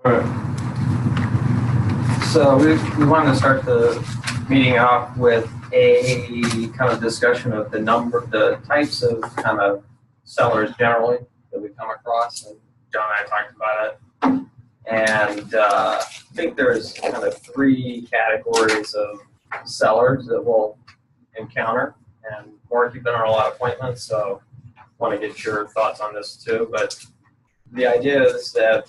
So we wanted to start the meeting off with a kind of discussion of the types of kind of sellers generally that we come across, and John and I talked about it. And I think there's kind of three categories of sellers that we'll encounter. And Mark, you've been on a lot of appointments, so I want to get your thoughts on this too. But the idea is that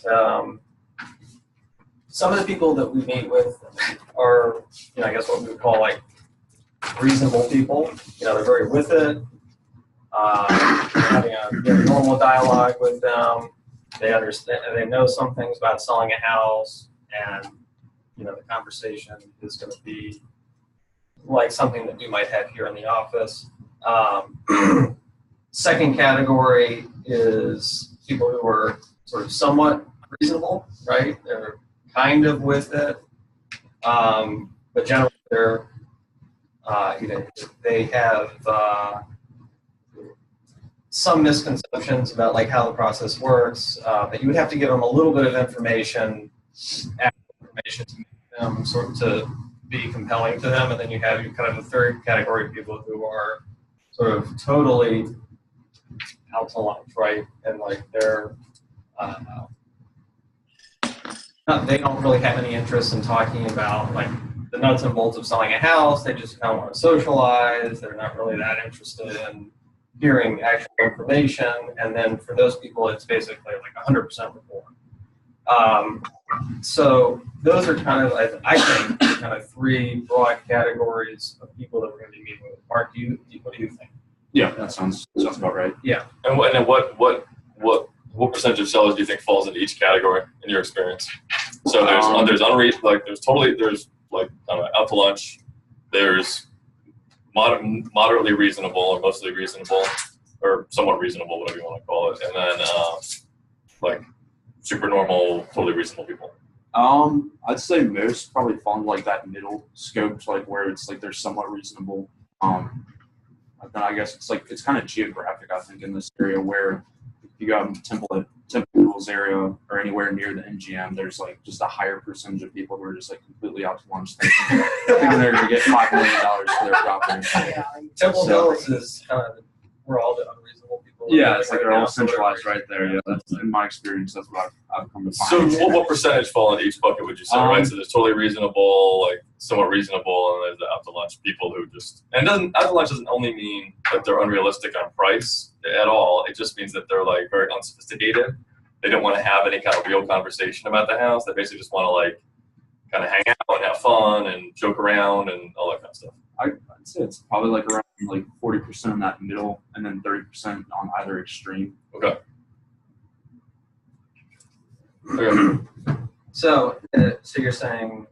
some of the people that we meet with are, I guess what we would call like reasonable people. They're very with it, having a normal dialogue with them. They understand, they know some things about selling a house, and the conversation is going to be like something that you might have here in the office. Second category is people who are sort of somewhat reasonable, right? They're kind of with it, but generally they're, they have some misconceptions about like how the process works, but you would have to give them a little bit of information to make them sort of to be compelling to them. And then you have kind of a third category of people who are sort of totally out to lunch, right? And like they're, they don't really have any interest in talking about like the nuts and bolts of selling a house. They just kind of want to socialize. They're not really that interested in hearing actual information. And then for those people, it's basically like 100% rapport. So those are kind of, I think, kind of three broad categories of people that we're going to be meeting with. Mark, what do you think? Yeah, that sounds about right. Yeah. And what percentage of sellers do you think falls into each category in your experience? So there's out to lunch. There's moderately reasonable, or mostly reasonable, or somewhat reasonable, whatever you want to call it, and then like super normal, totally reasonable people. I'd say most probably fall into like that middle scope, like where it's like they're somewhat reasonable. But then I guess it's kind of geographic, I think, in this area where if you go out in Temple Hills area or anywhere near the MGM, there's like just a higher percentage of people who are just like completely out to lunch thinking they're going to get $5 million for their property. Yeah, Temple Hills is kind of where all the unreasonable people. Yeah, it's like they're all centralized right there. Yeah, that's in my experience. That's what I've come to find. So what percentage fall into each bucket would you say? Right, so there's totally reasonable, like somewhat reasonable, and there's the out to lunch people who just out to lunch doesn't only mean that they're unrealistic on price at all. It just means that they're like very unsophisticated. They don't want to have any kind of real conversation about the house. They basically just want to like kind of hang out and have fun and joke around and all that kind of stuff. I'd say it's probably like around like 40% in that middle, and then 30% on either extreme. Okay. So you're saying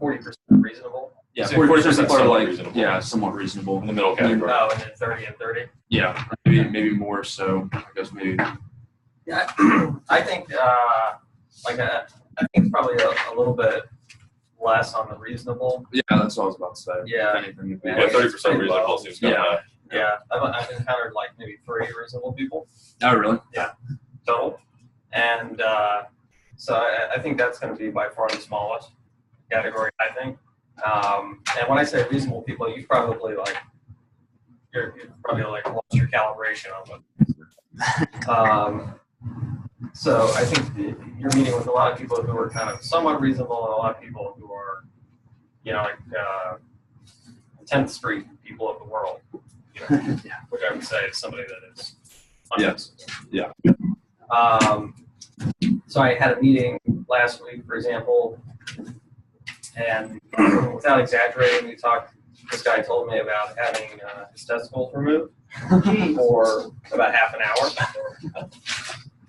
40% reasonable? Yeah, 40% people are like reasonable. Somewhat reasonable. In the middle category. Oh, and then 30 and 30? Yeah, maybe more so. I guess maybe. Yeah, I think I think it's probably a little bit less on the reasonable. Yeah, that's what I was about to say. Yeah. If anything, Yeah, 30% reasonable seems kind of high. Yeah, I've encountered like maybe 3 reasonable people Oh, really? Yeah, total. And so I think that's going to be by far the smallest category, I think. And when I say reasonable people, you've probably lost your calibration on what. So I think you're meeting with a lot of people who are kind of somewhat reasonable, and a lot of people who are, like 10th Street people of the world, which I would say is somebody that is unreasonable. Yeah. So I had a meeting last week, for example, and without exaggerating, this guy told me about having his testicles removed for about half an hour.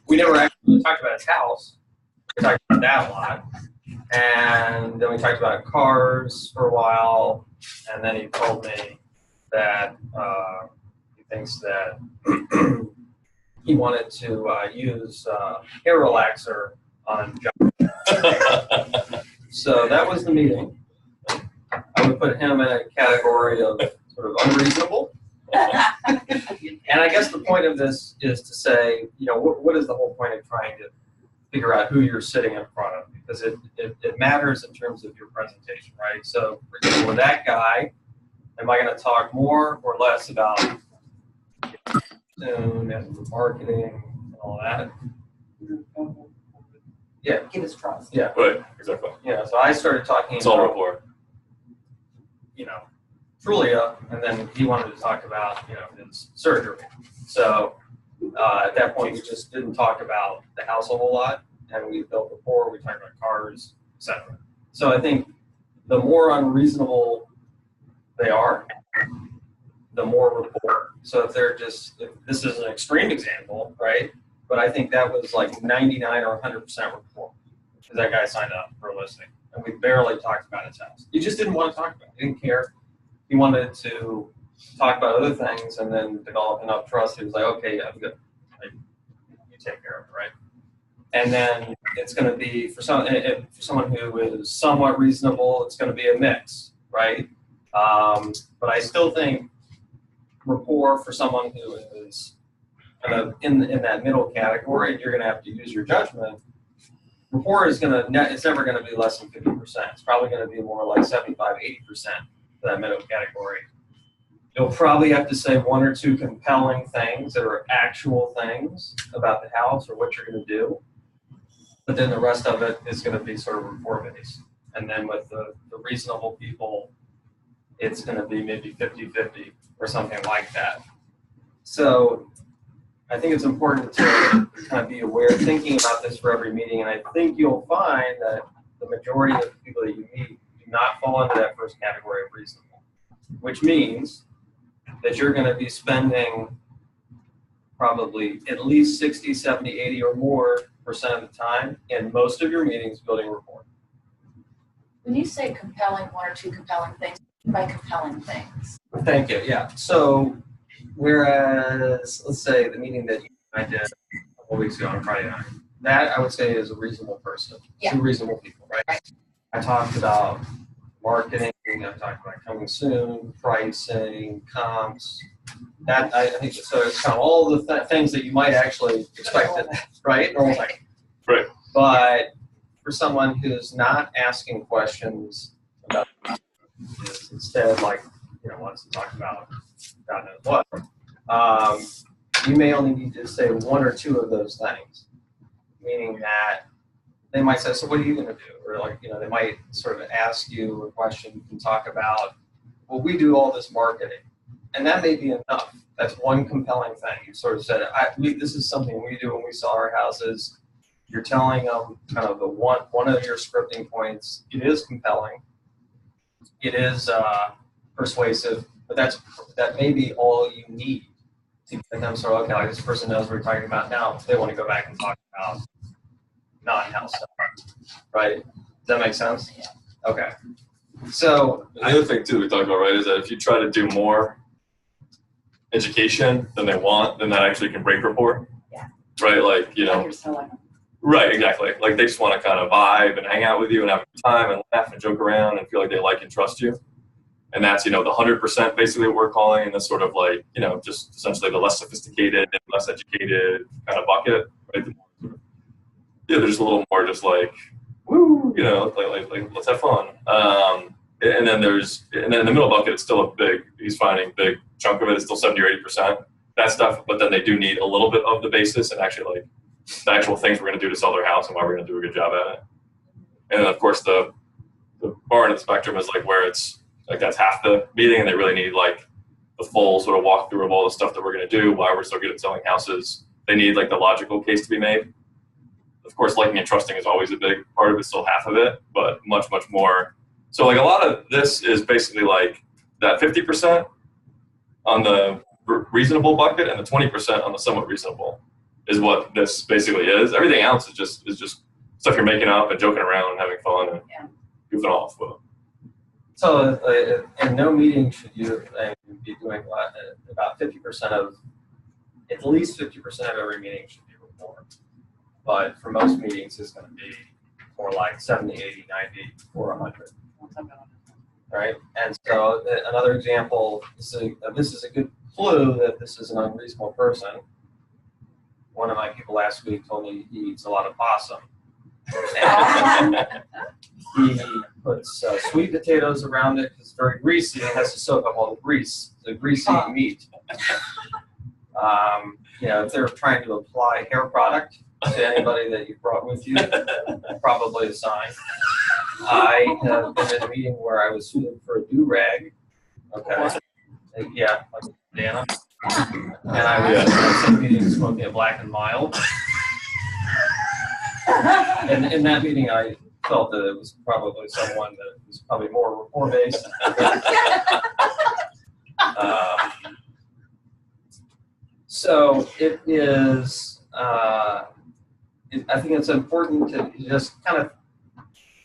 We never actually talked about his house. We talked about that a lot. And then we talked about cars for a while. And then he told me that he thinks that he wanted to use hair relaxer on John. So that was the meeting. I would put him in a category of sort of unreasonable. And I guess the point of this is to say, what is the whole point of trying to figure out who you're sitting in front of, because it matters in terms of your presentation, right? So for example, with that guy, am I going to talk more or less about soon and marketing and all that? Yeah, Give us trust. yeah, Right, exactly. yeah. So I started talking It's all about, rapport. you know, Trulia, and then he wanted to talk about, you know, his surgery. So at that point, we just didn't talk about the house a whole lot, and we built rapport. We talked about cars, etc. So I think the more unreasonable they are, the more rapport. So if this is an extreme example, right? But I think that was like 99 or 100% rapport, because that guy signed up for a listing, and we barely talked about his house. He just didn't want to talk about it. He didn't care. He wanted to talk about other things and then develop enough trust. He was like, okay, yeah, I'm good. Like, you take care of it, right? And then it's going to be for someone who is somewhat reasonable, it's going to be a mix, right? But I still think rapport for someone who is kind of in that middle category, and you're going to have to use your judgment. Rapport is it's never going to be less than 50%. It's probably going to be more like 75, 80% for that middle category. You'll probably have to say one or two compelling things that are actual things about the house or what you're going to do. But then the rest of it is going to be sort of rapport based. And then with the reasonable people, it's going to be maybe 50-50 or something like that. So I think it's important to kind of be aware, thinking about this for every meeting. And I think you'll find that the majority of the people that you meet do not fall into that first category of reasonable, which means that you're going to be spending probably at least 60, 70, 80 or more % of the time in most of your meetings building rapport. When you say compelling, one or two compelling things, by compelling things. Thank you. Yeah. So, whereas, let's say the meeting that you and I did a couple weeks ago on Friday night, that I would say is a reasonable person. Yeah. Two reasonable people, right? I talked about marketing. I talked about coming soon, pricing, comps. That I think so. It's kind of all the things that you might actually expect, right? Normal thing. Right. But for someone who's not asking questions about instead, like, you know, wants to talk about God knows what, you may only need to say one or two of those things, meaning that they might say, so what are you going to do? Or like, you know, they might sort of ask you a question you can talk about, well, we do all this marketing. And that may be enough. That's one compelling thing. You sort of said, this is something we do when we sell our houses. You're telling them kind of the one of your scripting points. It is compelling. It is persuasive, but that may be all you need to get them sort of, okay, like this person knows what we're talking about now. They want to go back and talk about non-house stuff, right? Does that make sense? Yeah. Okay. So The other thing too we talked about, right, is that if you try to do more education than they want, then that actually can break rapport. Yeah. Right, like, you know. You're selling them. Right, exactly. Like they just want to kind of vibe and hang out with you and have a good time and laugh and joke around and feel like they like and trust you. And that's, you know, the 100% basically what we're calling the sort of like, you know, just essentially the less sophisticated, less educated kind of bucket, right? Yeah, there's a little more just like, woo, you know, like let's have fun. And then in the middle bucket, it's still he's finding big chunk of it. It's still 70 or 80%, that stuff. But then they do need a little bit of the basis and actually like the actual things we're going to do to sell their house and why we're going to do a good job at it. And then of course the bar end of the spectrum is like where it's like that's half the meeting and they really need like the full sort of walkthrough of all the stuff that we're going to do, why we're so good at selling houses. They need like the logical case to be made. Of course, liking and trusting is always a big part of it, still half of it, but much, much more. So like a lot of this is basically like that 50% on the reasonable bucket and the 20% on the somewhat reasonable is what this basically is. Everything else is just stuff you're making up and joking around and having fun and goofing off with. So in no meeting should you be doing about 50% of, at least 50% of every meeting should be rapport. But for most meetings, it's going to be more like 70, 80, 90, or 100. Right? And so another example, this is a good clue that this is an unreasonable person. one of my people last week told me he eats a lot of possum. And he puts sweet potatoes around it because it's very greasy and has to soak up all the grease, the greasy meat. If they're trying to apply hair product to anybody that you brought with you, probably a sign. I have been in a meeting where I was sued for a do-rag. Okay. Yeah, like Dana. And I was in the same meeting smoking a Black and Mild. And in that meeting, I felt that it was probably someone that was probably more rapport-based. So it is, I think it's important to just kind of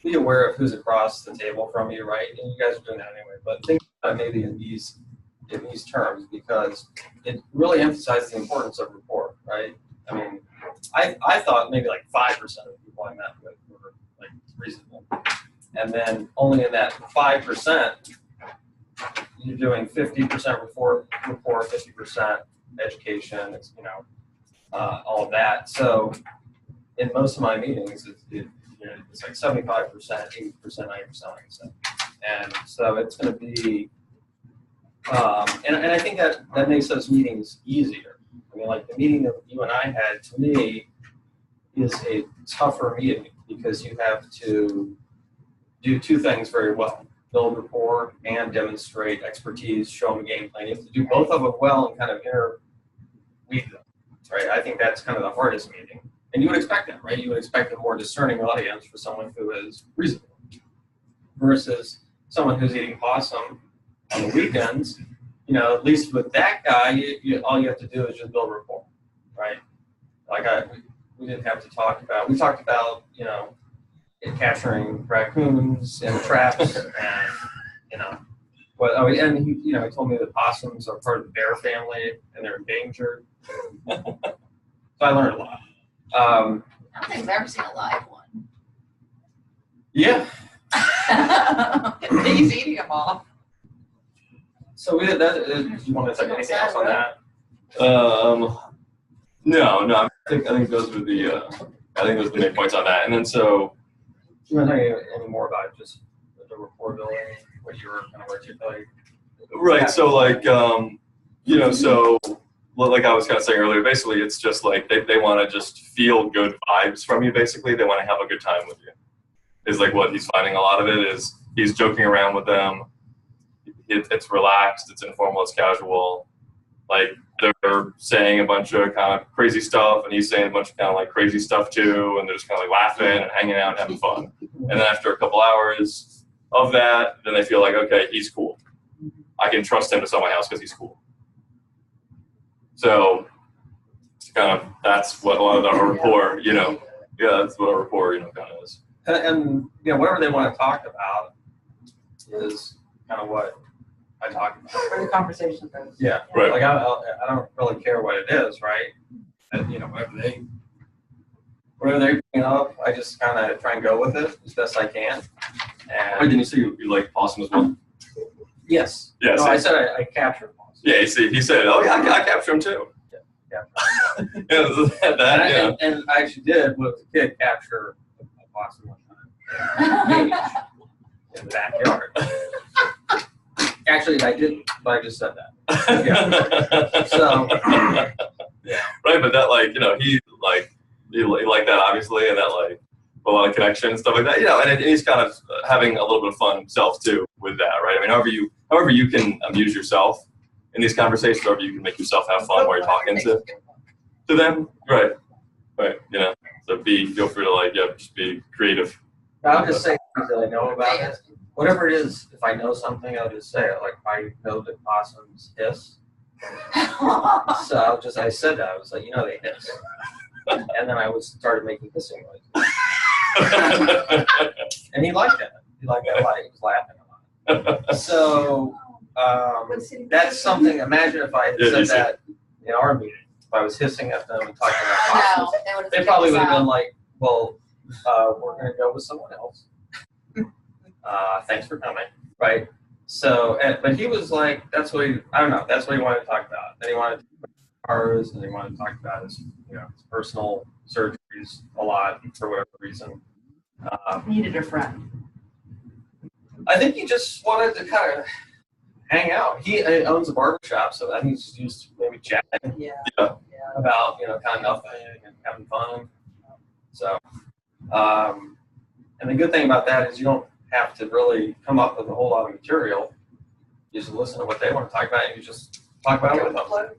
be aware of who's across the table from you, right? And you guys are doing that anyway, but think about it maybe in these terms, because it really emphasizes the importance of rapport, right? I mean, I thought maybe like 5% of people I met with were like reasonable. And then only in that 5%, you're doing 50% rapport, 50% education, all of that. So in most of my meetings, it's like 75%, 80%, 90%, 90%. And so it's going to be, and I think that makes those meetings easier. I mean, like the meeting that you and I had, to me, is a tougher meeting because you have to do two things very well: build rapport and demonstrate expertise, show them a game plan. You have to do both of them well and kind of interweave them, right? I think that's kind of the hardest meeting. And you would expect that, right? You would expect a more discerning audience for someone who is reasonable versus someone who's eating possum on the weekends. At least with that guy, all you have to do is just build rapport, right? Like we didn't have to talk about. We talked about capturing raccoons in traps, and and he told me that possums are part of the bear family and they're endangered. So I learned a lot. I don't think I've ever seen a live one. Yeah. He's eating them all. So we did that. Do you want to say anything else on that? No. I think those were the main points on that. And then so. Do you want to tell me any more about just the rapport building, what you were kind of articulating? Right. So so like I was kind of saying earlier, basically it's just like they want to just feel good vibes from you. Basically, they want to have a good time with you. Is like what he's finding. A lot of it is he's joking around with them. It's relaxed, it's informal, it's casual. Like they're saying a bunch of kind of crazy stuff, and he's saying a bunch of kind of like crazy stuff too, and they're just kind of like laughing and hanging out and having fun. And then after a couple hours of that, then they feel like, okay, he's cool. I can trust him to sell my house because he's cool. So it's kind of that's what a lot of our rapport, that's what our rapport, kind of is. And whatever they want to talk about is kind of what I talk about. Where the conversation goes. Yeah, Right. Like I don't really care what it is, right? And, whatever they bring up, I just kind of try and go with it as best I can. Wait, And didn't you say you like possum as well? yes, Yeah. no, see- I said I captured possum. Yeah, he said, oh yeah, I capture him too. Yeah. Yeah. And I actually did, when I was a kid, capture a possum one time in the backyard. Actually, I didn't, but I just said that. So, yeah. Right, but that he liked that obviously, and that a lot of connection and stuff like that. And he's kind of having a little bit of fun himself too with that, right? I mean, however you can amuse yourself in these conversations, however you can make yourself have fun while you're talking to them, right? So feel free to just be creative. I'll just say things that I know about it. Whatever it is, if I know something, I'll just say it. Like I know that possums hiss. So I said that. I was like, they hiss. And then I started making hissing noises. And he liked that. He liked that a lot. He was laughing a lot. So that's something. Imagine if I had said that in our meeting. If I was hissing at them and talking about possums, they probably would have been like, well, we're going to go with someone else. Thanks for coming. Right. So, but he was like, that's what he wanted to talk about. Then he wanted to cars, and they wanted to talk about his, his personal surgeries a lot for whatever reason. Needed a friend. I think he just wanted to kind of hang out. He owns a barbershop, so I think he's just used to maybe chatting Yeah. about, kind of nothing and having fun. So, and the good thing about that is you don't have to really come up with a whole lot of material. You just listen to what they want to talk about, and you just talk about it with them.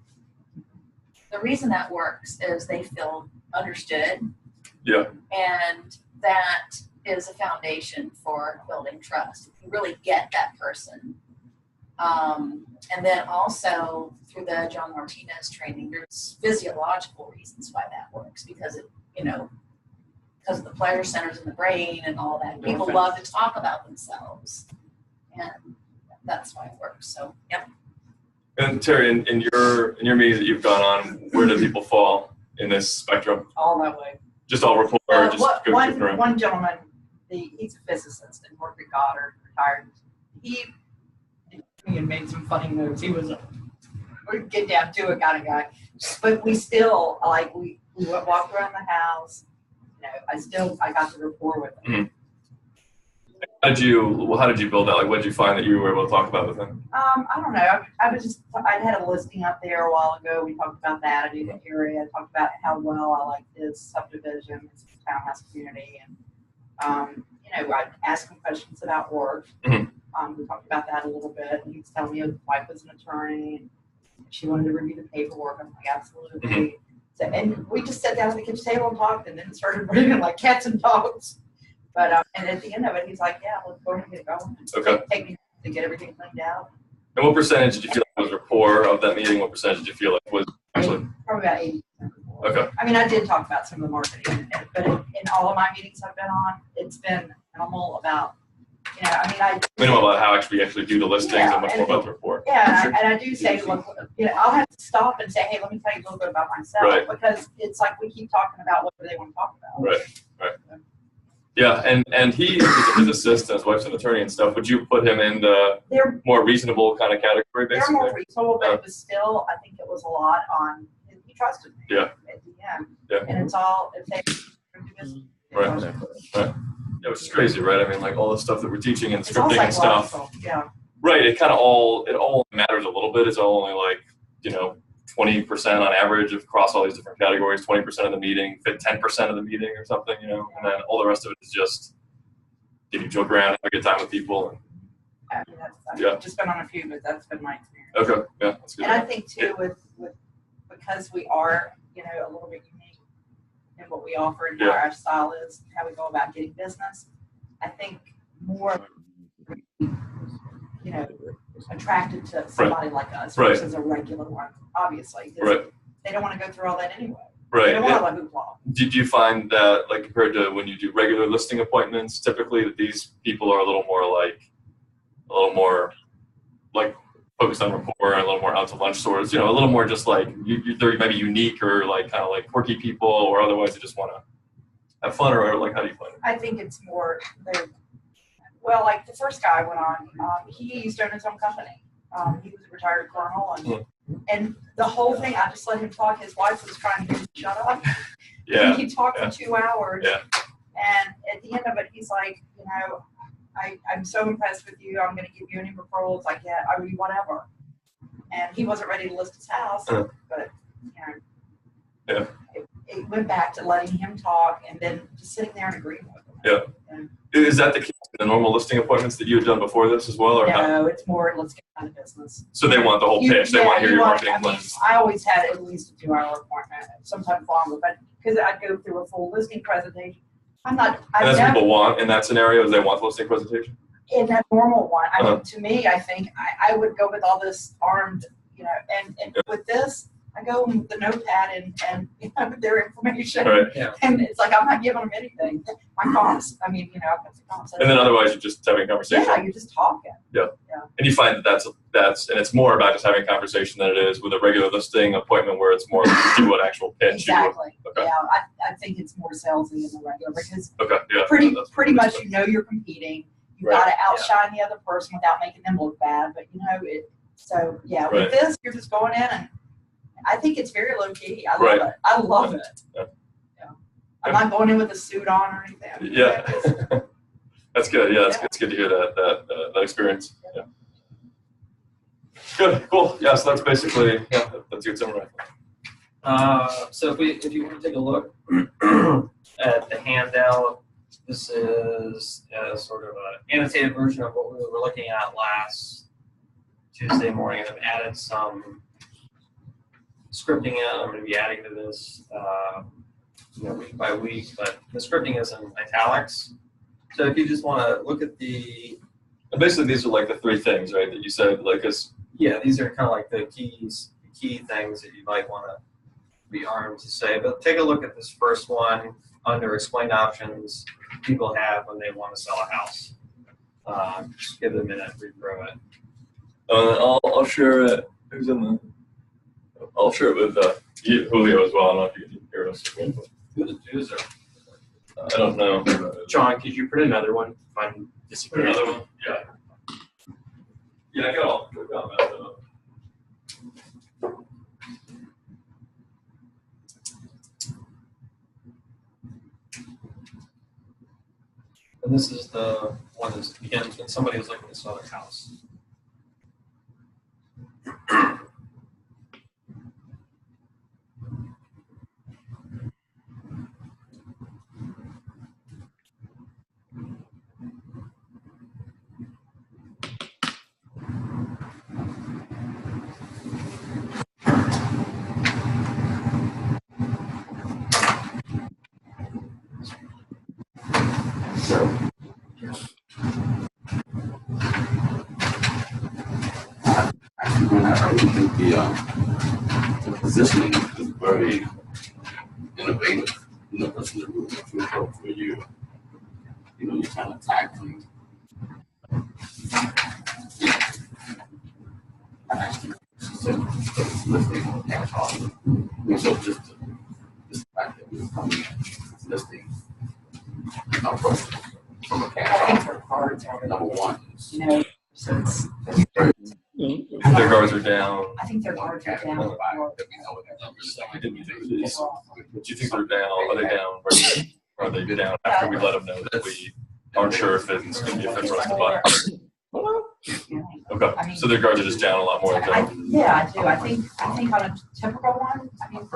The reason that works is they feel understood. Yeah. And that is a foundation for building trust. You really get that person. And then also through the John Martinez training, there's physiological reasons why that works because it, because of the pleasure centers in the brain and all that. People love to talk about themselves, and that's why it works. So, yep. And Terry, in your meetings that you've gone on, where do people fall in this spectrum? All that way. Just all rapport, or just go through? One gentleman, he's a physicist and worked at Goddard, retired. He had made some funny moves. He was we'd get down to it kind of guy. But we still, we walked around the house. I got the rapport with him. Mm-hmm. How did you build that? Like, what did you find that you were able to talk about with him? I don't know. I had a listing up there a while ago. We talked about that. I knew the area. I talked about how well I liked his subdivision, his townhouse community, and I'd ask him questions about work. Mm-hmm. We talked about that a little bit. And he was telling me his wife was an attorney, and she wanted to review the paperwork. I'm like, absolutely. Mm-hmm. So, and we just sat down at the kitchen table and talked, and then started breathing like cats and dogs. But and at the end of it, he's like, "Yeah, let's go ahead and get it going." Okay. Take me to get everything cleaned out. And what percentage did you feel like was rapport of that meeting? What percentage did you feel like was actually? Probably about 80%. Okay. I mean, I did talk about some of the marketing, but in all of my meetings I've been on, it's been minimal about, Minimal about how we actually do the listings and much more about the rapport. Yeah, and I do say, look, I'll have to stop and say, hey, let me tell you a little bit about myself, Right. because it's like we keep talking about whatever they want to talk about. Right. Yeah, and he is a physicist and his wife's an attorney and stuff. Would you put him in the They're more reasonable kind of category, They're basically? more reasonable, but it was still, I think it was a lot on, he trusted me. Yeah. At the end. Yeah. And it's all, if they do this. Right. Yeah, which is crazy, right? I mean, like all the stuff that we're teaching and It's all scripting and stuff. psychological, yeah. Right. It all matters a little bit. It's only like 20% on average across all these different categories. 20% of the meeting, fit 10% of the meeting or something, and then all the rest of it is just you joke around, have a good time with people. And, I've just been on a few, but that's been my experience. okay. Yeah, that's good. And I think too, with because we are, a little bit unique in what we offer and how our style is, how we go about getting business, I think more, attracted to somebody like us versus a regular one, obviously. Right. They don't want to go through all that ananyway. Right. They don't want to hoopla. Did you find that, like, compared to when you do regular listing appointments, typically that these people are a little more focused on rapport and a little more out to lunch sorts, a little more just like they're maybe unique or like kind of like quirky people, or otherwise they just want to have fun, or like how do you find it? I think it's more, like the first guy I went on, he used to own his own company. He was a retired colonel, and the whole thing, I just let him talk. His wife was trying to get him to shut up. Yeah. He talked for 2 hours. Yeah. And at the end of it, he's like, I'm so impressed with you. I'm going to give you any referrals I get. I mean, whatever. And he wasn't ready to list his house, but it went back to letting him talk and then just sitting there and agreeing with him. Yeah. And, Is that the case in the normal listing appointments that you had done before this as well, or how? no, it's more, let's get out of business. So they want the whole pitch. They want to hear your marketing plans. I always had at least a 2-hour appointment, sometimes longer, but because I'd go through a full listing presentation. And that's what people want in that scenario, is they want the listing presentation? In that normal one, I mean, to me, I think I would go with all this armed, and with this, I go with the notepad and their information. Right. Yeah. And it's like, I'm not giving them anything. My costs, I've got the costs. And then otherwise you're just having a conversation. Yeah, you're just talking. And you find that that's and it's more about just having a conversation than it is with a regular listing appointment where it's more like do an actual pitch. Exactly. Okay. Yeah, I think it's more salesy than the regular because Okay. Yeah. pretty much you're competing. You've got to outshine the other person without making them look bad. But So with this, you're just going in and I think it's very low key. I love Right. it. I love it. Yeah. Yeah. I'm not going in with a suit on or anything. Yeah. That's good. Yeah, it's good to hear that experience. Yeah. Good, cool. Yeah, so that's basically, that's a good summary. So if you want to take a look at the handout, this is sort of an annotated version of what we were looking at last Tuesday morning. I've added some scripting in. I'm going to be adding to this week by week, but the scripting is in italics. So if you just want to look at the And basically, these are like the three things, right, that you said, like, yeah, these are kind of like the key things that you might want to be armed to say. But take a look at this first one under explain options people have when they want to sell a house. Just give it a minute, read through it. I'll share it. Who's in the? I'll share it with Julio as well. I don't know if you can hear us. Who's there? I don't know. John, could you print another one? If I'm disagreeing. Another one? Yeah. Yeah, I got all. And this is the one that begins when somebody is looking to sell their house. I really think the positioning is very innovative. That's the room for you. You're kind of tackling. So just the fact that we're coming in, listing from a cash offer. Number one is So it's, Their guards are down. I think their guards are down. Do you think they're down? Are they down? Or are they down after we let them know that we aren't sure if it's going to be a fit for us to buy? Okay, so their guards are just down a lot more than Yeah, I do. I think on a typical one, I mean,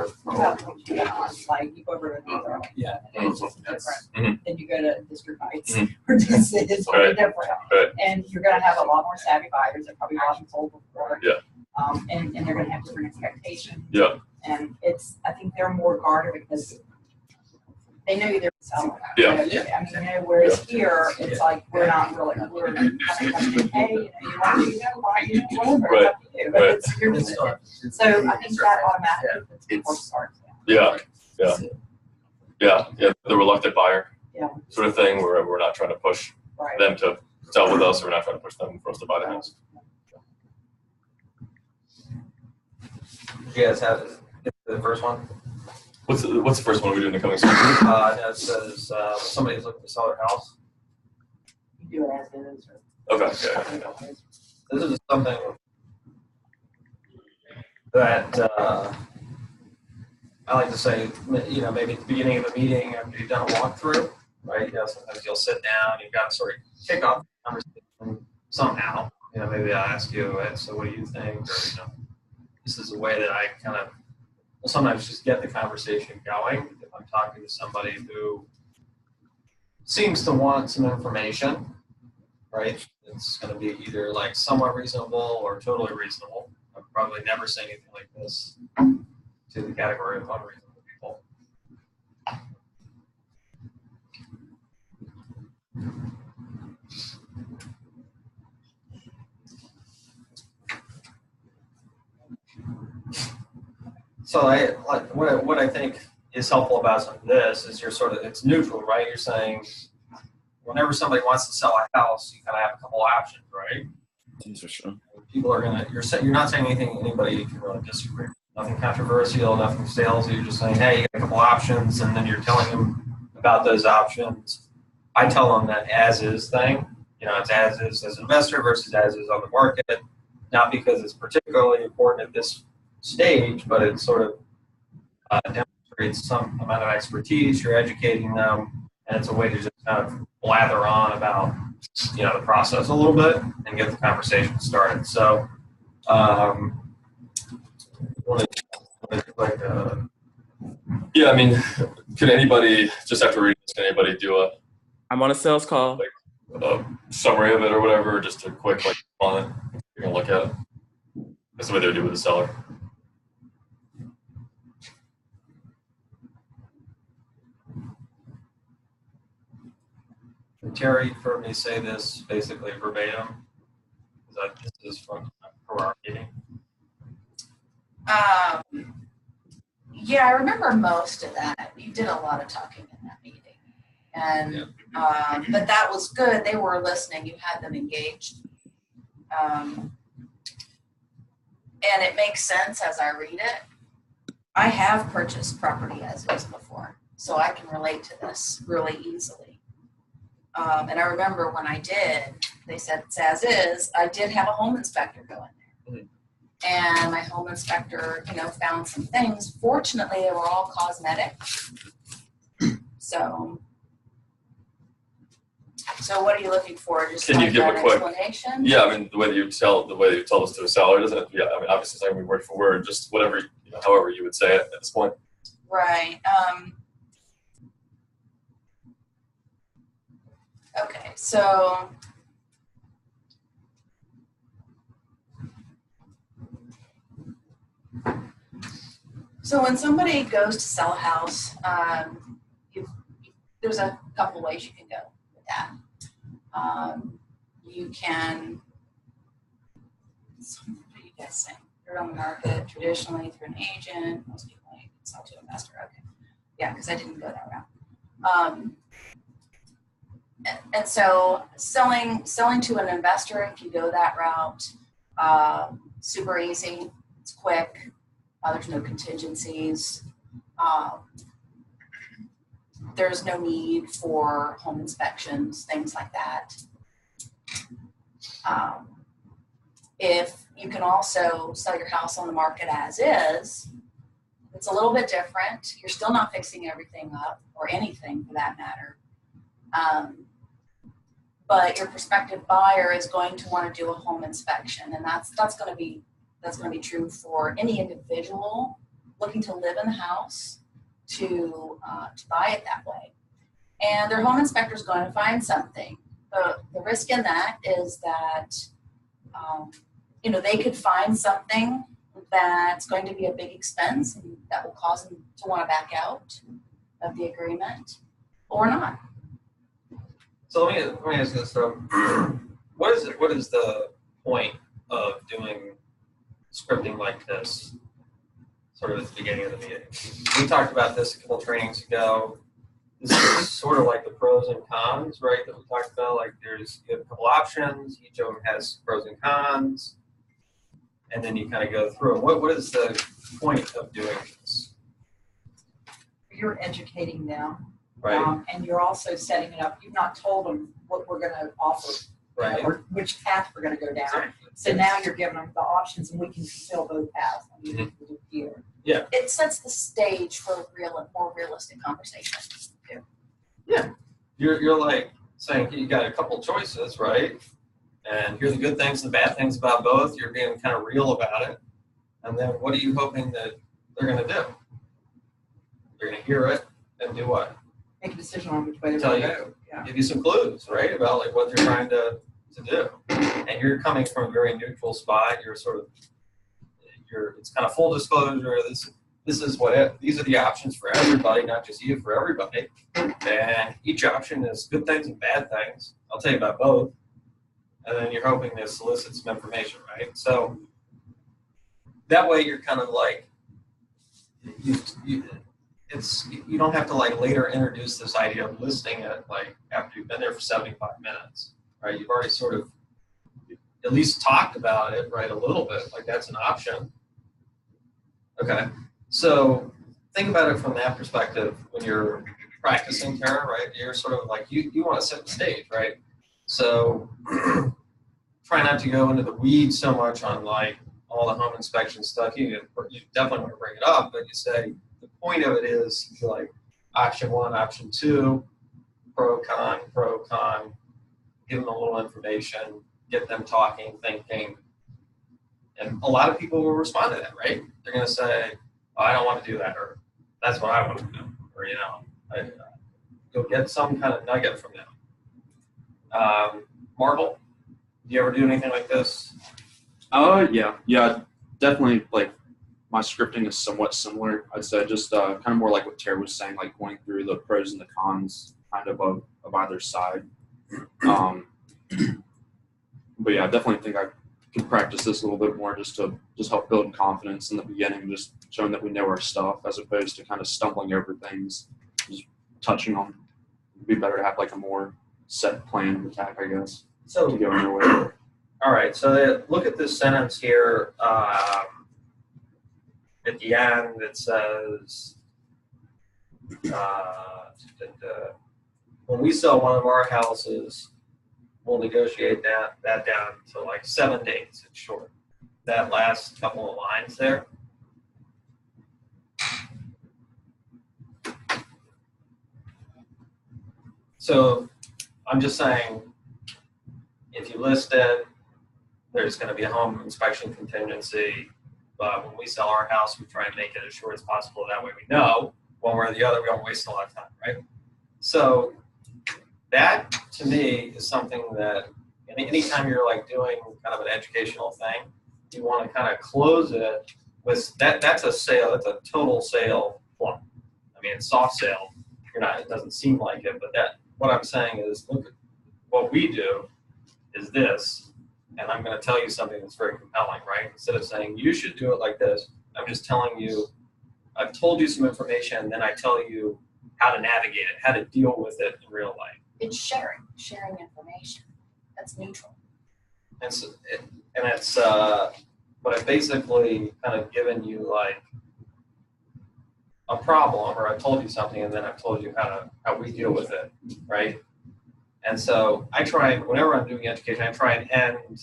like you go over to another, Yeah. it's just different. Mhm. Then you go to District Heights, Mhm. or just, it's totally Right. different. Right. And you're gonna have a lot more savvy buyers that probably wasn't sold before. Yeah. And they're gonna have different expectations. Yeah. And I think they're more guarded because they know they're selling. Yeah. I mean, whereas here, it's like, we're not really, we're kind of like, hey, you want to, whatever, Right. it's up to you. But Right. it's your decision. So I think that automatically puts people starts. Yeah. Yeah. The reluctant buyer Yeah. sort of thing where we're not trying to push Right. them to sell with us, or we're not trying to push them for us to buy the house. You guys have the first one? What's the first one we do in the coming soon? It says somebody's looking to sell their house. You do it as is. Okay. Or- This is something that I like to say, maybe at the beginning of a meeting after you've done a walkthrough, right? Sometimes you'll sit down, you've got to sort of kick off the conversation somehow. Maybe I'll ask you, so what do you think? Or, this is a way that I kind of will sometimes just get the conversation going if I'm talking to somebody who seems to want some information, right? It's going to be either like somewhat reasonable or totally reasonable. I would probably never say anything like this to the category of unreasonable people. So what I think is helpful about some of this is it's neutral, right? You're saying whenever somebody wants to sell a house, you kind of have a couple options, right? For sure. People are you're not saying anything anybody can really disagree with. Nothing controversial, nothing salesy. You're just saying, hey, you got a couple options, and then you're telling them about those options. I tell them that as is thing. It's as is as an investor versus as is on the market. Not because it's particularly important at this stage, but it sort of demonstrates some amount of expertise. You're educating them, and it's a way to just kind of blather on about, you know, the process a little bit and get the conversation started. So, Yeah, I mean, could anybody, just after reading this, can anybody do I'm on a sales call. a summary of it or whatever, or just a quick, like, on it? You can look at it. That's the way they would do with the seller. Terry heard me say this basically verbatim. This is from our meeting. Yeah, I remember most of that. You did a lot of talking in that meeting. And, but that was good. They were listening. You had them engaged. And it makes sense as I read it. I have purchased property as is before, so I can relate to this really easily. And I remember when I did, they said it's as is. I did have a home inspector go in there. And my home inspector, you know, found some things. Fortunately, they were all cosmetic. So what are you looking for? Just Can you like give a that quick- explanation? Yeah, I mean, the way you tell this to a seller doesn't have to be, I mean, obviously it's not gonna be word for word, just whatever, you know, however you would say it at this point. Right. Okay, so when somebody goes to sell a house, there's a couple ways you can go with that. You can, what do you guys think? You're on the market traditionally through an agent. Most people can sell to an investor. Okay, yeah, because I didn't go that route. And so selling to an investor, if you go that route, super easy. It's quick. There's no contingencies. There's no need for home inspections, things like that. If you can also sell your house on the market as is, it's a little bit different. You're still not fixing everything up, or anything for that matter. But your prospective buyer is going to want to do a home inspection, and that's going to be true for any individual looking to live in the house to buy it that way. And their home inspector is going to find something. The risk in that is that you know, they could find something that's going to be a big expense and that will cause them to want to back out of the agreement, or not. So let me ask this. What is the point of doing scripting like this sort of at the beginning of the meeting? We talked about this a couple trainings ago. This is sort of like the pros and cons, right, that we talked about. Like you have a couple options, each of them has pros and cons, and then you kind of go through them. What is the point of doing this? You're educating them. Right. And you're also setting it up. You've not told them what we're going to offer, Right. or which path we're going to go down. Exactly. So now you're giving them the options, and we can fulfill both paths. Here. It sets the stage for more realistic conversation. Yeah. You're like saying you got a couple choices, right? And here's the good things and the bad things about both. You're being kind of real about it. And then what are you hoping that they're going to do? They're going to hear it and do what? Make a decision on which way they're Tell going to you. go. Yeah. Give you some clues, right, about like what they're trying to do. And you're coming from a very neutral spot. You're sort of, it's kind of full disclosure. This is these are the options for everybody, not just you, for everybody. And each option is good things and bad things. I'll tell you about both. And then you're hoping to solicit some information, right? So that way you're kind of like, you don't have to like later introduce this idea of listing it like after you've been there for 75 minutes, right? You've already sort of at least talked about it, right, a little bit, like that's an option. Okay, so think about it from that perspective when you're practicing Tara, right? You're sort of like, you want to set the stage, right? So try not to go into the weeds so much on like all the home inspection stuff, you definitely want to bring it up, but you say the point of it is like option 1, option 2, pro, con, give them a little information, get them talking, thinking. And a lot of people will respond to that, right? They're going to say, oh, I don't want to do that, or that's what I want to do, or, you'll get some kind of nugget from them. Marvel, do you ever do anything like this? Yeah, definitely. Like my scripting is somewhat similar. I'd say just kind of more like what Terry was saying, like going through the pros and the cons, kind of either side. But yeah, I definitely think I could practice this a little bit more just to help build confidence in the beginning, just showing that we know our stuff as opposed to kind of stumbling over things, just touching on. It'd be better to have like a more set plan of attack, I guess, So, to go in your way. all right, so look at this sentence here. At the end, it says, when we sell one of our houses, we'll negotiate that down to like 7 days. It's short. That last couple of lines there. So I'm just saying, if you list it, there's going to be a home inspection contingency. But when we sell our house, we try and make it as short as possible. That way we know one way or the other, we don't waste a lot of time, right? So that, to me, is something that anytime you're like doing kind of an educational thing, you want to kind of close it with that. That's a sale. That's a total sale plumb. I mean, it's soft sale. It doesn't seem like it, but what I'm saying is, look at what we do is this, and I'm going to tell you something that's very compelling, right? Instead of saying you should do it like this, I'm just telling you, I've told you some information, and then I tell you how to navigate it, how to deal with it in real life. It's sharing information. That's neutral. And so but I've basically kind of given you like a problem, or I've told you something, and then I've told you how we deal with it, right? And so I try, whenever I'm doing education, I try and end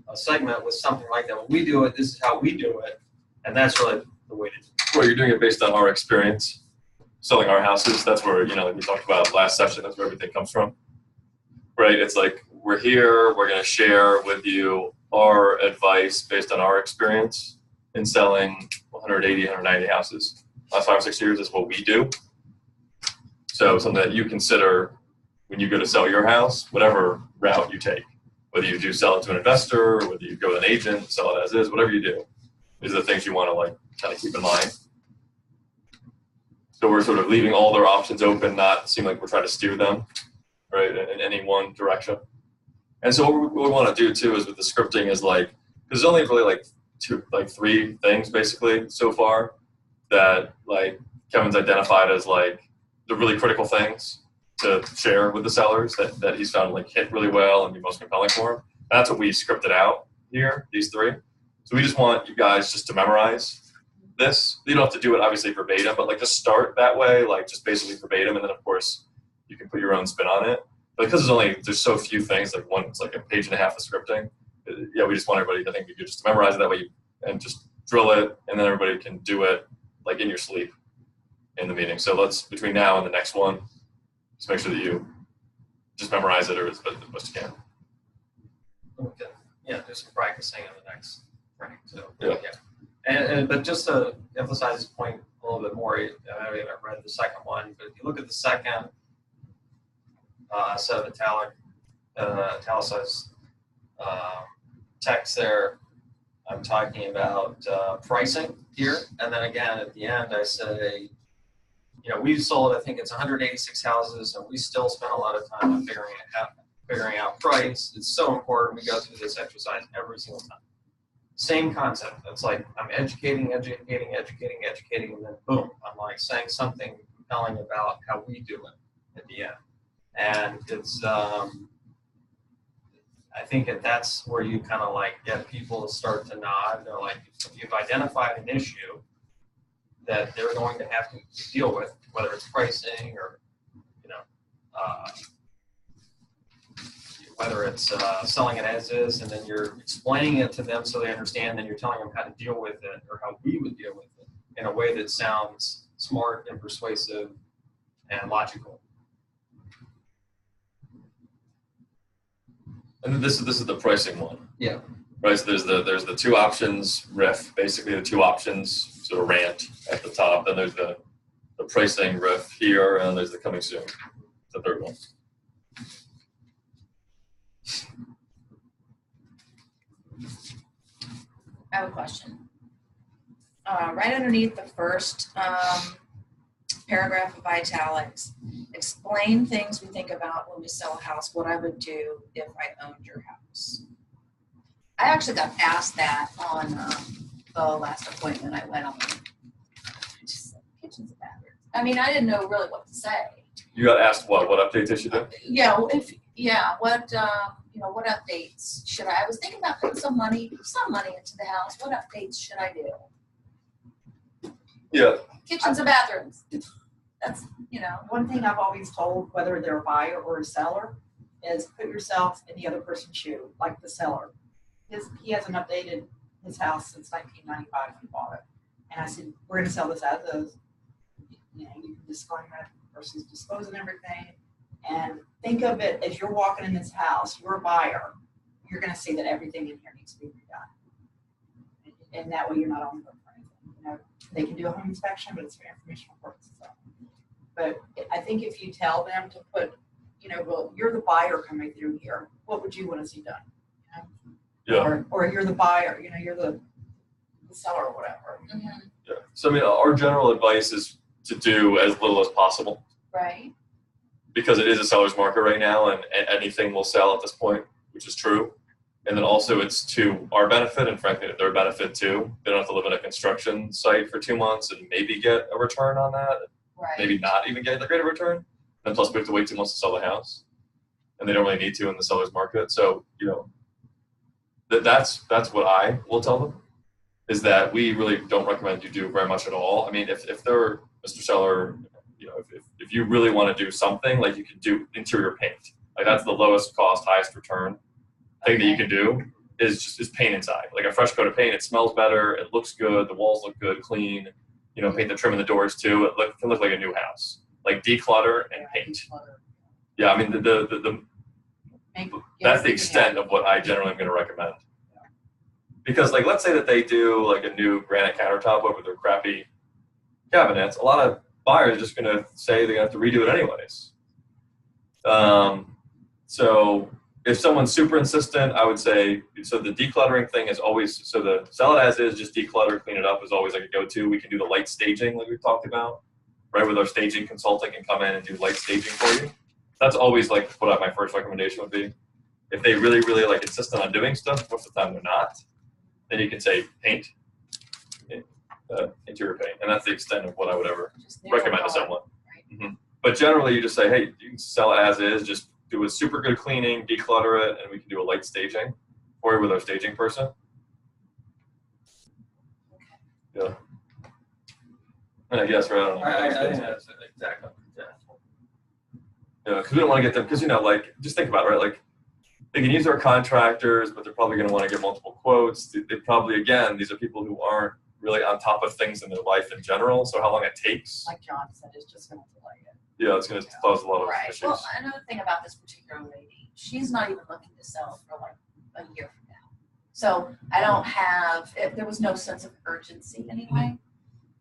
a segment with something like that. When we do it, this is how we do it, and that's really the way to do it. Well, you're doing it based on our experience selling our houses. That's where, like we talked about last session, that's where everything comes from, right? It's like, we're here, we're going to share with you our advice based on our experience in selling 180, 190 houses. Last 5 or 6 years is what we do. So something that you consider when you go to sell your house, whatever route you take, whether you do sell it to an investor, or whether you go to an agent, sell it as is, whatever you do, these are the things you want to like kind of keep in mind. So we're sort of leaving all their options open, not seem like we're trying to steer them, right, in any one direction. And so what we want to do too is with the scripting is like, there's only really like 3 things basically so far that like Kevin's identified as like the really critical things to share with the sellers that he's found like hit really well and be most compelling for him. And that's what we scripted out here, these 3. So we just want you guys just to memorize this. You don't have to do it obviously verbatim, but like just start that way, like just basically verbatim, and then of course you can put your own spin on it. But because there's so few things, like it's like a page and a half of scripting. Yeah, we just want everybody to think you could just memorize it that way and just drill it, and then everybody can do it like in your sleep in the meeting. So let's, between now and the next one, just make sure that you just memorize it or as best you can. Okay. Yeah, do some practicing in the next training too. Yeah. And but just to emphasize this point a little bit more, I haven't read the second one, but if you look at the second set of italicized text there, I'm talking about pricing here, and then again at the end I say, we've sold, I think it's 186 houses, and we still spend a lot of time on figuring out price. It's so important. We go through this exercise every single time. Same concept. It's like I'm educating, and then boom, I'm like saying something compelling about how we do it at the end. And it's, I think that's where you kind of like get people to start to nod. They're like, you've identified an issue that they're going to have to deal with, whether it's pricing or, whether it's selling it as is, and then you're explaining it to them so they understand, then you're telling them how to deal with it or how we would deal with it in a way that sounds smart and persuasive and logical. And then this is the pricing one. Yeah. Right. So there's the two options riff, basically the two options sort of rant at the top. Then there's the pricing riff here, and there's the coming soon, the third one. I have a question. Right underneath the first paragraph of italics, explain things we think about when we sell a house, what I would do if I owned your house. I actually got asked that on the last appointment I went on. Just like, kitchens and bathrooms. I mean, I didn't know really what to say. You got asked what updates they should do? Yeah, what updates should I was thinking about putting some money into the house. What updates should I do? Yeah. Kitchens and bathrooms. That's, One thing I've always told, whether they're a buyer or a seller, is put yourself in the other person's shoe, like the seller. He hasn't updated his house since 1995 when he bought it. And I said, we're going to sell this as is. You can disclaim it versus disposing everything. And think of it as you're walking in this house, you're a buyer. You're going to see that everything in here needs to be redone. And that way you're not on the hook for anything. They can do a home inspection, but it's for informational purposes. But I think if you tell them to put, well, you're the buyer coming through here, what would you want to see done? Yeah. Or you're the buyer, you're the seller or whatever. Mm-hmm. Yeah. So I mean, our general advice is to do as little as possible. Right. Because it is a seller's market right now, and anything will sell at this point, which is true. And then also it's to our benefit and frankly their benefit too. They don't have to live in a construction site for 2 months and maybe get a return on that. Right. Maybe not even get the greater return. And plus we have to wait 2 months to sell the house. And they don't really need to in the seller's market. So, that's what I will tell them, is that we really don't recommend you do very much at all. I mean, if they're Mr. Seller, if you really want to do something, like you can do interior paint. Like that's the lowest cost, highest return thing that you can do is paint inside. Like a fresh coat of paint, it smells better, it looks good, the walls look good, clean. Paint the trim in the doors too. It can look like a new house. Like declutter and paint. Yeah, I mean that's the extent of what I generally am going to recommend. Because like let's say that they do like a new granite countertop over their crappy cabinets, a lot of buyers are just going to say they're going to have to redo it anyways. So if someone's super insistent, I would say, so the decluttering thing is always, so the sell it as is, just declutter, clean it up is always like a go-to. We can do the light staging like we've talked about, right? With our staging consultant can come in and do light staging for you. That's always like what my first recommendation would be. If they really, really like insistent on doing stuff, most of the time they're not, then you can say paint, interior paint. And that's the extent of what I would ever recommend to someone. Right. Mm-hmm. But generally you just say, hey, you can sell it as is, just do a super good cleaning, declutter it, and we can do a light staging for you with our staging person. Yeah. And I guess, right, I don't know. I think that's exactly. Yeah, because we don't want to get them, because, just think about it, right? Like, they can use our contractors, but they're probably going to want to get multiple quotes. They probably, again, these are people who aren't really on top of things in their life in general, so how long it takes. Like John said, it's just going to delay it. Yeah, it's going to cause a lot of Right. issues. Well, another thing about this particular lady, she's not even looking to sell for like a year from now. So I don't have, there was no sense of urgency anyway.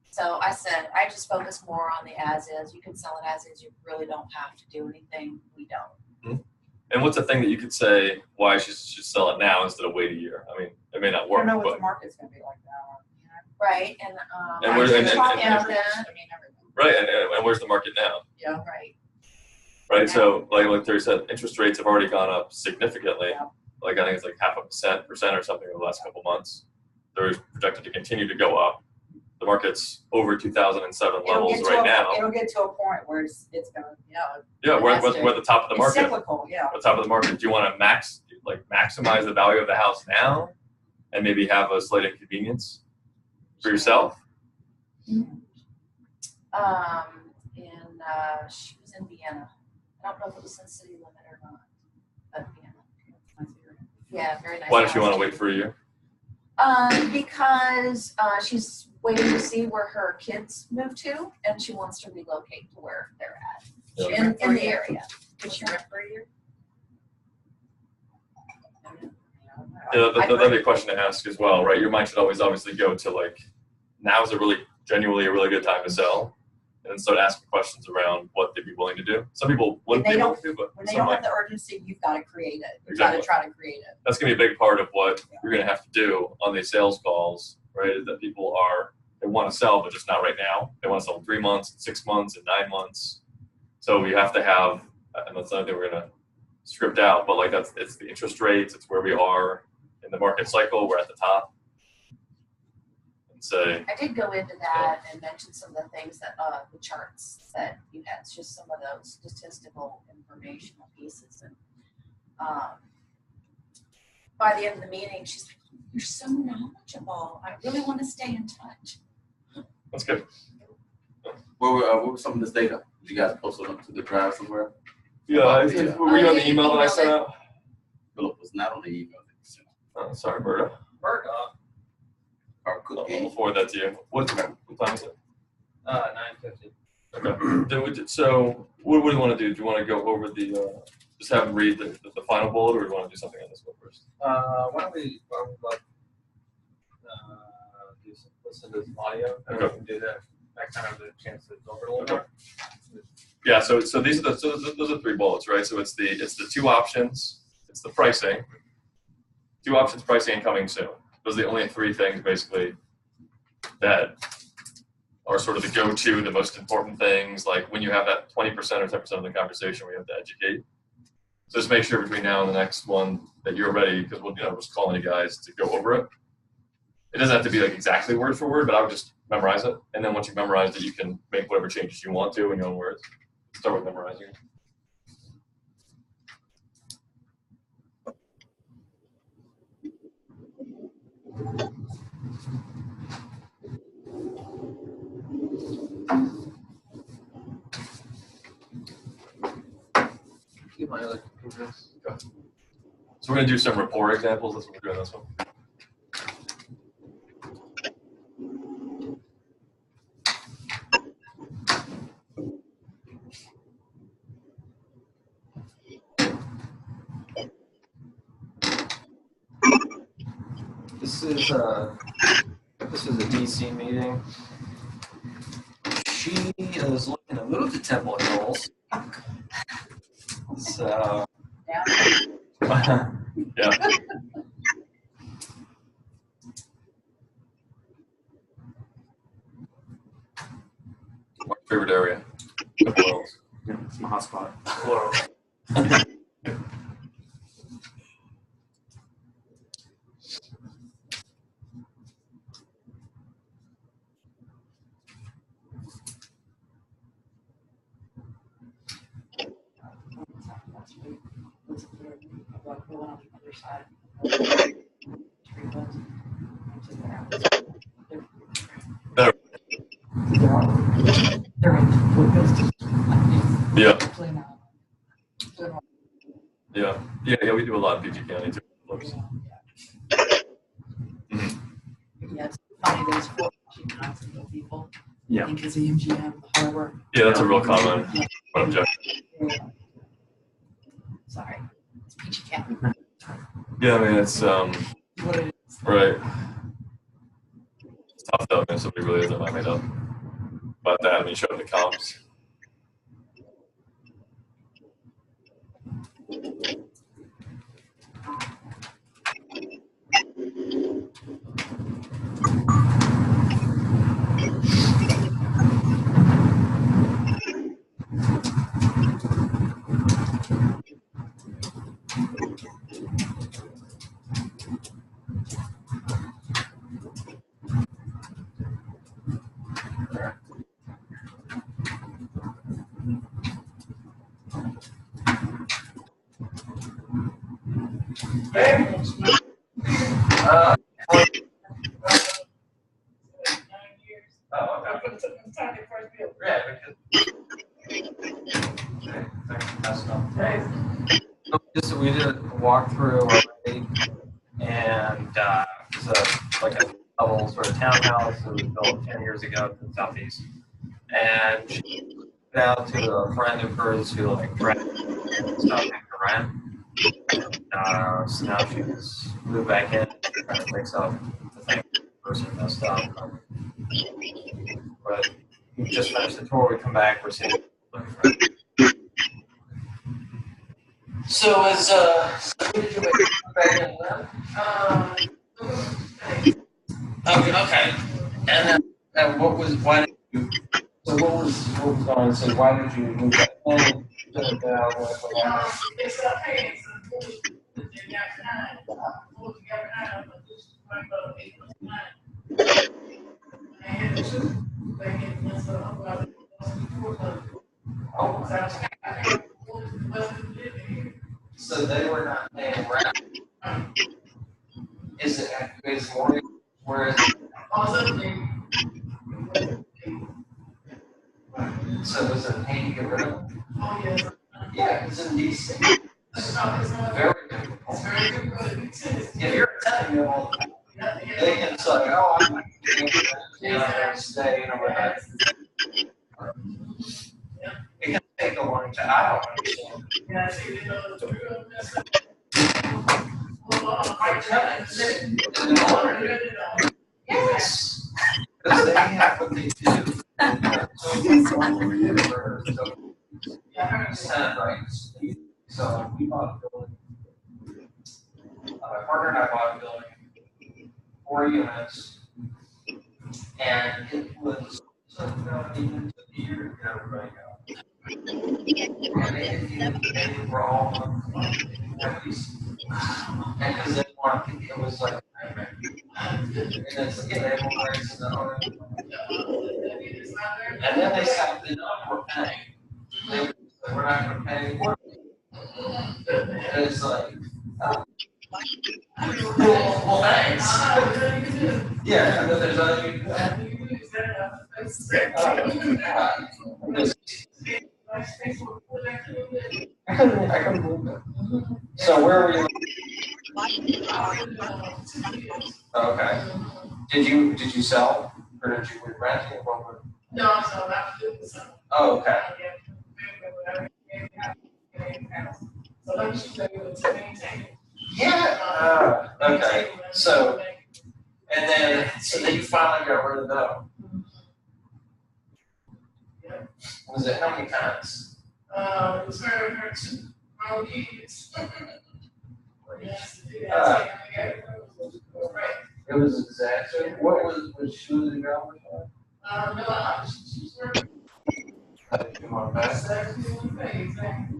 So I said, I just focus more on the as is. You can sell it as is. You really don't have to do anything. We don't. Mm-hmm. And what's the thing that you could say why she should sell it now instead of wait a year? I mean, it may not I work, don't know what but the market's going to be like now. Right. And, And where's- and- talking and- about that. everything. right. And where's the market now? Yeah. Right. Right. So like Terry said, interest rates have already gone up significantly. Yeah. Like I think it's like 0.5% or something in the last couple months. They're projected to continue to go up. The market's over 2007 levels right now. It'll get to a point where it's going to, Yeah, we're at the top of the it's market. cyclical, yeah. At the top of the market. Do you want to maximize the value of the house now and maybe have a slight inconvenience for yourself? She was in Vienna. I don't know if it was in city limit or not, but Vienna. Yeah, very nice. Why don't you house. want to wait for a year? Because she's waiting to see where her kids move to, and she wants to relocate to where they're at in the area. Did she rent for a year? Yeah, that'd be a question to ask as well, right? Your mind should always obviously go to like, now is genuinely a really good time to sell, and then start asking questions around what they'd be willing to do. Some people wouldn't When be they willing to, but When they some don't might. have the urgency, you've got to create it. You've Exactly. got to try to create it. That's gonna be a big part of what you're gonna have to do on these sales calls, right? Is that people they want to sell, but just not right now. They want to sell in 3 months, 6 months, and 9 months. So we have to have, and that's something we're gonna script out, but like it's the interest rates, it's where we are in the market cycle. We're at the top, and say, I did go into that and mention some of the things that the charts that you had. It's just some of those statistical informational pieces. And by the end of the meeting, she's like, "You're so knowledgeable. I really want to stay in touch." that's good. What were some of this data? Did you guys post it up to the drive somewhere? Yeah, were you on the email that I sent out? Philip was not on the email that you sent. Oh, sorry, Berta. Or cookie. I'll forward that to you. What time is it? 9:50. Okay. So what do you want to do? Do you want to go over just have them read the final bullet, or do you want to do something on this one first? Why don't we like, listen to this audio, and we can do that. That kind of a chance to go over it a little more. Yeah. So these are those are 3 bullets, right? So it's the 2 options, it's the pricing, 2 options, pricing, and coming soon. Those are the only 3 things basically that are sort of the go-to, the most important things. Like when you have that 20% or 10% of the conversation where you have to educate. So just make sure between now and the next one that you're ready, because we're just calling you guys to go over it. It doesn't have to be like exactly word for word, but I would just memorize it. And then once you've memorized it, you can make whatever changes you want to in your own words. Start with memorizing it. Keep my other computers. So we're going to do some rapport examples. That's what we're doing this one. This is a DC meeting. She is looking to move to Temple Hills. So Yeah. Yeah. My favorite area. Temple Hills. Yeah, it's my hotspot. plural. Better. Yeah. Yeah, we do a lot in PG County too. Yeah, it's funny, there's 4 people. Yeah. Because the MGM, Harbor. Yeah, that's a real common objection. Sorry, it's Peachy County. Yeah, I mean, it's, What it is. right. It's tough though, man. Somebody really isn't made up about that. I mean, show them the comps. We did a walkthrough already. It's like a double sort of townhouse that was built 10 years ago in the southeast. And she went out to a friend of hers who like rented and stuff in rent. So now she's moved back in, trying to fix up the thing the person messed up. But we just finished the tour, we come back, we're seeing. So is when did you make back in okay. And what was why did you so what was going on? So why did you move that home? It's a pain. They got time. Pulled together now, but this might go 8 months time. I had to shoot. They get this about it. So they were not paying rent. Is it activated mortgage? Where is it? So was it pain to get rid of them? Oh, yes. Yeah, it's in DC. Very difficult. It's very difficult. If you're a 10-year-old, they can say, oh, I'm not going to stay in overnight. It can take a long time. I don't understand. Yeah, I see Yes. Because they have what they do. So we bought a building. My partner and I bought a building, 4 units, and it was about 8 minutes a year to get everybody out. And they were all empties. And because they wanted, it was like, and it's, they were raising the owner. And then they said, no, we're paying. They said, we're not going to pay anymore. And it's like, oh. Well, thanks. Yeah, and then there's other people. I couldn't believe it. So where were you? Okay. Did you sell or did you rent it? No, so that's good. Oh, okay. So let me show you to maintain. Yeah. Okay. So, and then you finally got rid of them. Was it how many times? It was her 2 grown kids. Yes, It was a disaster. What was she was a girl? No, she's working. Come on back. Exactly.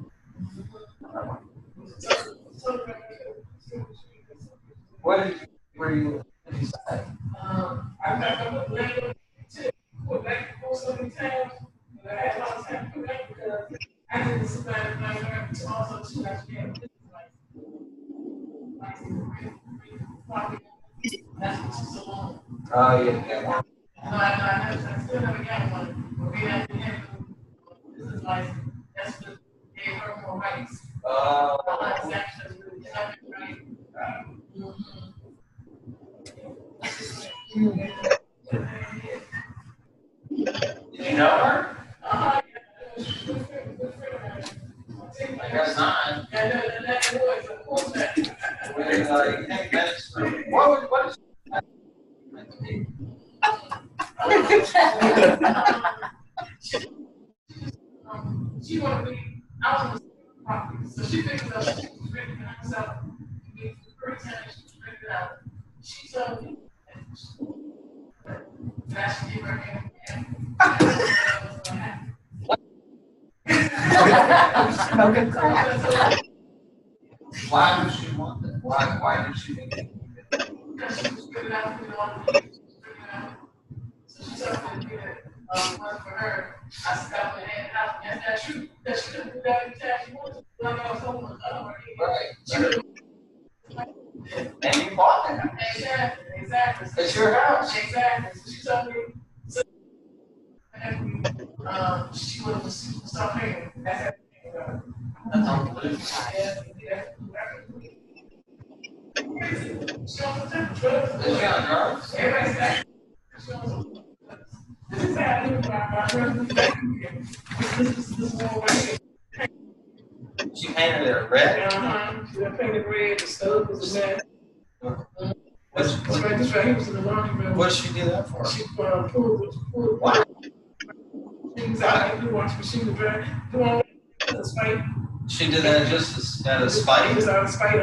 What did you decide? I'm not going to blame them to go back and forth so many times. But I had a lot of time to go back because I didn't survive my learning to also too much game. That's what she's so long. Oh, yeah. No, I still never got one. But we have to have this is like, that's what gave her more rights. Did you know her? I guess not. What is she wanted to be, I was property. So she figured out she was ready for herself. The first time she was ready out. She told me that I should give her hand. Why would she want that? Why did she make it? Because she was good enough to want to be. So she told me to work for her. I stopped her hand out. That's not true. That she couldn't do that anytime she wanted to. Like I was home. Right. And you bought that. Exactly. It's your house. Exactly. So she told me. So, she would have stop paying. That's it. That's unbelievable. Is she on drugs? Everybody's back. This is how I do my resident back here. This one right here. She painted it red? She got painted red, the stove was a mess. What's, This right here was in the laundry room. what did she do that for? She pulled. What? Things out of the washing machine to dry. Go on, the spite. She did that just out of It spite? was out of spite,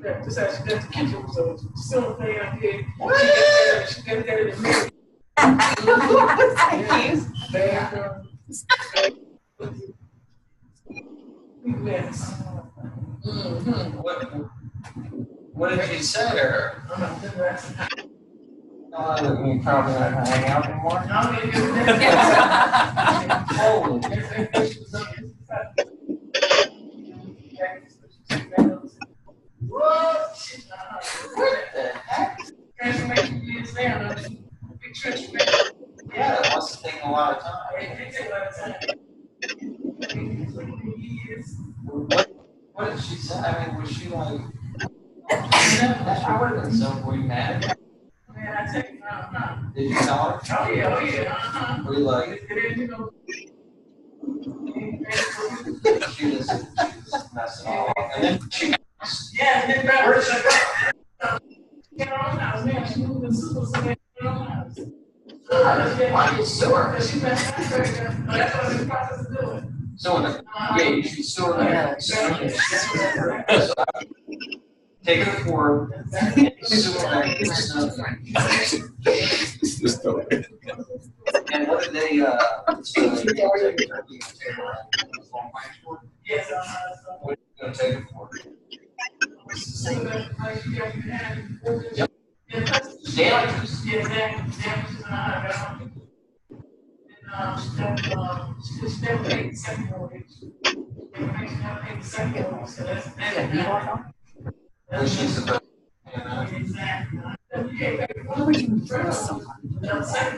Yeah, just as she did the kitchen, so she's still playing out there. She got that in the middle. Bad, mess. What did you say to her? I'm not doing that. You probably not gonna hang out anymore? I'm gonna do that. Holy. What the heck? Transformation years now, big transformation. Yeah, it must have taken a lot of time. It takes a lot of time. What did she say? I mean, was she like, I would have been so way mad. Man, I take it. Did you tell her? Oh, yeah. Were you like, You know, she was messing all up? And then she, yeah, and then grab her. Get her own house, man. She moved to super, so they get her own house. why did you sue her? Because she messed up. That's what I'm in the process of doing. So, yeah, you should sue her. Take her to court, sue her. And what did they, Yes, what are you gonna take it for? Yep. Damages. Yeah, damages, she never paid the second mortgage. She never paid the second mortgage, so that's. Was she supposed Exactly. What would you do? The second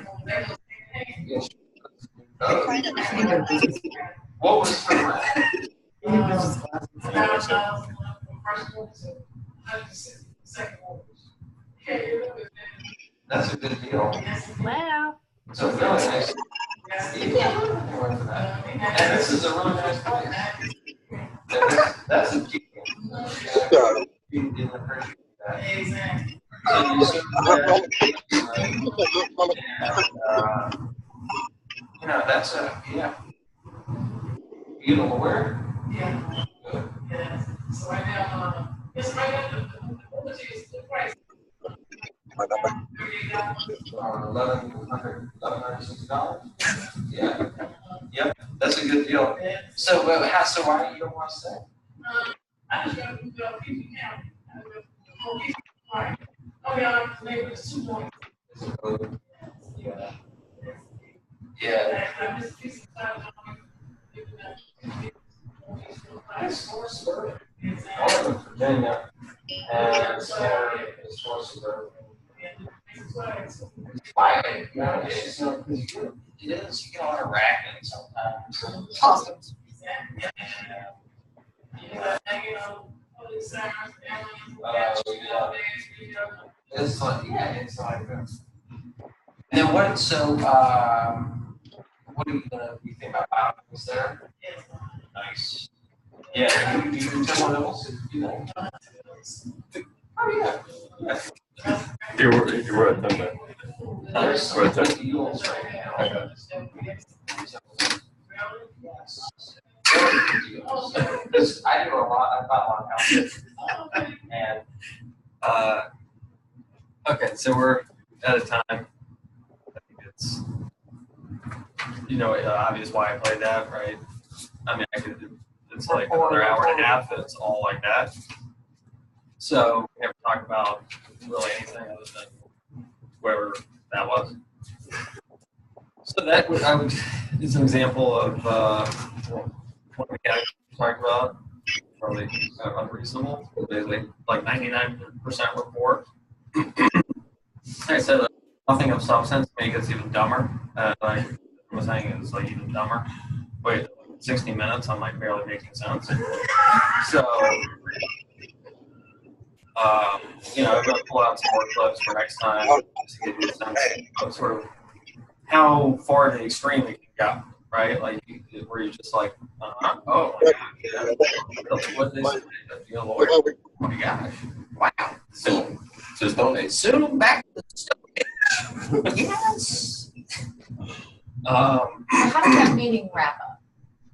one, they was paying. Yes. What was her rent? First mortgage, so 100% second mortgage. Yeah, That's a good deal. Wow. So really nice. And this is a really nice place. That's a key. You didn't appreciate that. Exactly. So you said that, you know, that's a, yeah. You a lawyer? Yeah. Good. Yeah. So right now, it's right now, the mortgage is the price. $1,160. Yeah. Yep. That's a good deal. So, so why you don't want to stay? I just got to move to PG County. Right. Oh, yeah, the neighbor is 2 points. Yeah. Yeah. I missed a piece of time. It's more suburban. I live in Virginia, and so it's more suburban. Quiet, you know, it's just not, it is, you get a lot of racking sometimes. Awesome. It's like, yeah, it's like, and then what, so, what are you gonna, you think about mountains there? Nice. Yeah, you can tell what else to do that. Oh, yeah. You were at them. There's some Right there. good deals right now. Because I do a lot, I've got a lot of houses. And, okay, so we're at a time. I think it's, you know, obvious why I played that, right? I mean, I could, it's like another hour and a half, it's all like that. So we never talk about really anything other than whoever that was. So that would, I would, is an example of what we talked about, probably unreasonable. Basically, like 99% report. I said nothing of substance makes it even dumber. Like I was saying, it's like even dumber. Wait, 60 minutes, I'm like barely making sense. So You know, I'm gonna pull out some more clips for next time just to give you a sense of sort of how far to the extreme it can go, right? Like where you're just like, oh my gosh, yeah. What is you know, Lord, oh my gosh, wow. Zoom. Just donate. Zoom back to the Stone Age. Yes. How did that meeting wrap up?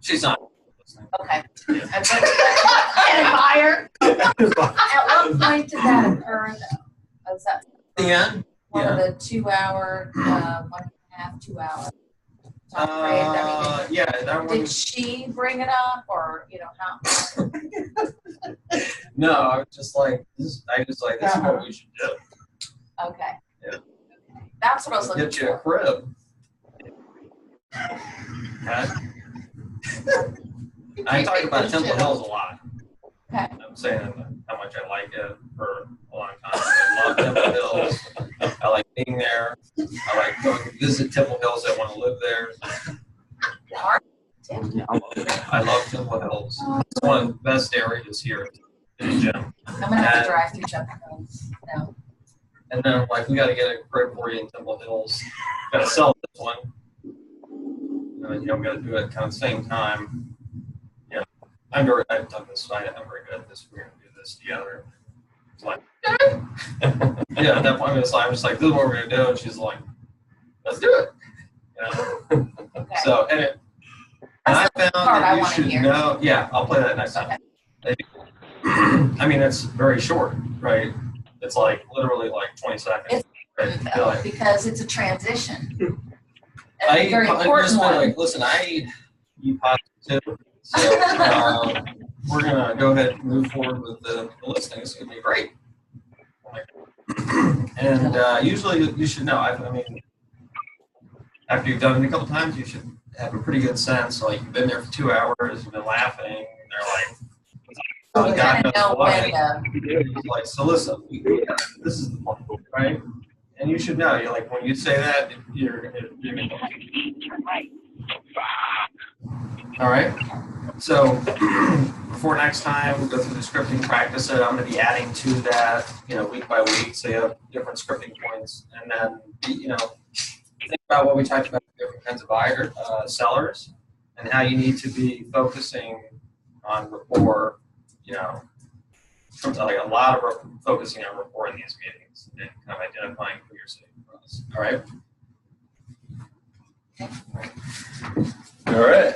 She's not listening. Okay. Yeah. Fire. At what point did that occur though? Was that The end? one Yeah. of the 2 hour, 1.5, 2 hour time frame? I mean, Yeah, that one. did she bring it up or, you know, how? No, I was just like, this is what we should do. Okay. Yeah. Okay. That's what I was looking Get you a for. crib. Okay. I talk about Temple Hills a lot. Okay. I'm saying how much I like it for a long time. I love Temple Hills. I like being there. I like going to visit Temple Hills. I want to live there. I love Temple Hills. It's one of the best areas here in the gym. I'm gonna have to drive through Temple Hills now. And then I'm like, we got to get a crib for you in Temple Hills. Got to sell this one. You know, we got to do it kind of the same time. Yeah, I've done this. I'm very good at this. We're gonna do this together. It's like, yeah. At that point, I was just like, this is what we're gonna do, and she's like, let's do it. You know? Okay. So, and I found part I that you wanna should hear. know. Yeah, I'll play that next time. I mean, it's very short, right? It's like literally like 20 seconds. Right? You're like, Because it's a transition. And I a very just important feel one. like, llisten, I eat positive, so we're gonna go ahead and move forward with the listing. It's gonna be great. And usually, you should know. I mean, after you've done it a couple times, you should have a pretty good sense. Like you've been there for 2 hours, you've been laughing, and they're like, So we God kind of knows know why. when to, Like, so listen, this is the point, right? And you should know. You're like, when you say that, you're gonna. All right. So before next time, we go through the scripting, practice it. I'm going to be adding to that, you know, week by week. So you have different scripting points, and then you know, think about what we talked about, different kinds of buyer sellers, and how you need to be focusing on rapport. You know, like a lot of focusing on rapport in these meetings and kind of identifying who you're sitting across. All right. All right.